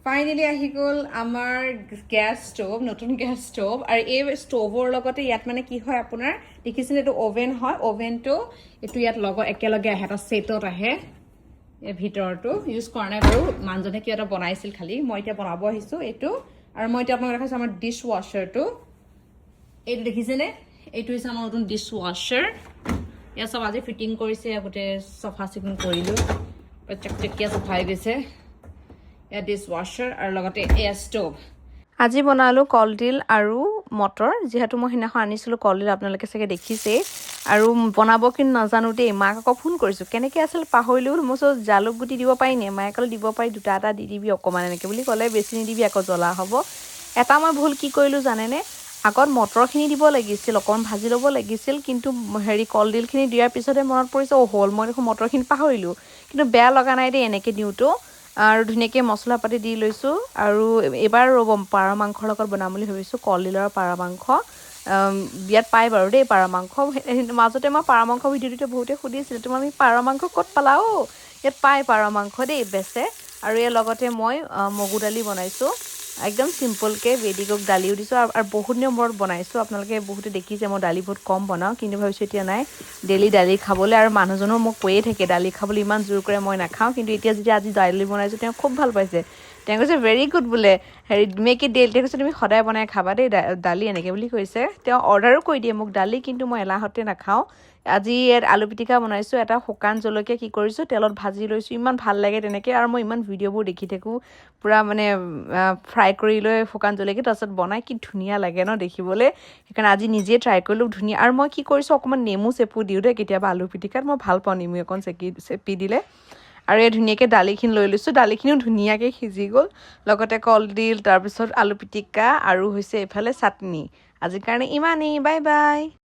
finally আহি গ'ল আমাৰ গ্যাস ষ্টোভ নতুন গ্যাস ষ্টোভ আৰু এই ষ্টোভৰ লগতে ইয়াত মানে কি হয় আপোনাৰ দেখিছেনে এইটো অভেন হয় অভেনটো এইটো ইয়াত লগত একেলগে আহে এটা ছেটত আহে এই ভিতৰটো ইউজ কৰা নাই বাৰু মানুহজনে কিবা এটা বনাইছিল খালি মই এতিয়া বনাব আহিছোঁ এইটো আৰু মই এতিয়া আপোনাক দেখাইছোঁ আমাৰ ডিছ ৱাশ্বাৰটো এইটো দেখিছেনে এইটো হৈছে আমাৰ নতুন ডিছ ৱাশ্বাৰ ইয়াত চব আজি ফিটিং কৰিছে গোটেই চফা চিকুণ কৰিলোঁ চকচকীয়া চফা হৈ গৈছে এয়া ডিছ ৱাশ্বাৰ আৰু লগতে এয়া ষ্টোভ আজি বনালোঁ কলডিল আৰু মটৰ যিহেতু মই সেইদিনাখন আনিছিলোঁ কলডিল আপোনালোকে চাগে দেখিছেই আৰু বনাব কিন্তু নাজানো দেই মাক আকৌ ফোন কৰিছোঁ কেনেকৈ আছিল পাহৰিলোঁ মই চব জালুক গুটি দিব পাৰি নে মায়ে ক'লে দিব পাৰি দুটা এটা দি দিবি অকণমান এনেকৈ বুলি ক'লে বেছি নিদিবি আকৌ জ্বলা হ'ব এটা মই ভুল কি কৰিলোঁ জানেনে আগত মটৰখিনি দিব লাগিছিল অকণমান ভাজি ল'ব লাগিছিল কিন্তু কলডিলখিনি দিয়াৰ পিছতে মনত পৰিছে হ'ল মই দেখোন মটৰখিনি পাহৰিলোঁ কিন্তু বেয়া লগা নাই দেই এনেকৈ দিওঁতো আৰু ধুনীয়াকৈ মছলা পাতি দি লৈছোঁ আৰু এইবাৰ ৰ'ব পাৰ মাংসৰ লগত বনাম বুলি ভাবিছোঁ কলডিলৰ পাৰ মাংস বিয়াত পাই বাৰু দেই পাৰ মাংস মাজতে মই পাৰ মাংস ভিডিঅ'টোতে বহুতে সুধিছিল তুমি আমি পাৰ মাংস ক'ত পালা ইয়াত পাই পাৰ মাংস দেই বেচে আৰু ইয়াৰ লগতে মই মগু দালি বনাইছোঁ একদম চিম্পলকৈ বেডিকক দালিও দিছোঁ আৰু বহুত দিনৰ মূৰত বনাইছোঁ আপোনালোকে বহুতে দেখিছে মই দালি বহুত কম বনাওঁ কিন্তু ভাবিছোঁ এতিয়া নাই ডেইলি দালি খাবলৈ আৰু মানুহজনো মোক কৈয়ে থাকে দালি খাবলৈ ইমান জোৰ কৰে মই নাখাওঁ কিন্তু এতিয়া যেতিয়া আজি দালি বনাইছোঁ তেওঁ খুব ভাল পাইছে তেওঁ কৈছে ভেৰি গুড বোলে মেক ইট ডেইলি তেওঁ কৈছে তুমি সদায় বনাই খাবা দেই দালি এনেকৈ বুলি কৈছে তেওঁ অৰ্ডাৰো কৰি দিয়ে মোক দালি কিন্তু মই এলাহতে নাখাওঁ আজি ইয়াত আলু পিটিকা বনাইছোঁ এটা শুকান জলকীয়া কি কৰিছোঁ তেলত ভাজি লৈছোঁ ইমান ভাল লাগে তেনেকৈ আৰু মই ইমান ভিডিঅ'বোৰ দেখি থাকোঁ পূৰা মানে ফ্ৰাই কৰি লৈ শুকান জলকীয়া তাৰপিছত বনাই কি ধুনীয়া লাগে ন দেখিবলৈ সেইকাৰণে আজি নিজে ট্ৰাই কৰিলোঁ ধুনীয়া আৰু মই কি কৰিছোঁ অকণমান নেমু চেপু দিওঁ দেই কেতিয়াবা আলু পিটিকাত মই ভাল পাওঁ নেমু অকণ চেপি দিলে আৰু এই ধুনীয়াকৈ দালিখিনি লৈ লৈছোঁ দালিখিনিও ধুনীয়াকৈ সিজি গ'ল লগতে কলডিল তাৰপিছত আলু পিটিকা আৰু হৈছে এইফালে চাটনি আজিৰ কাৰণে ইমানেই বাই বাই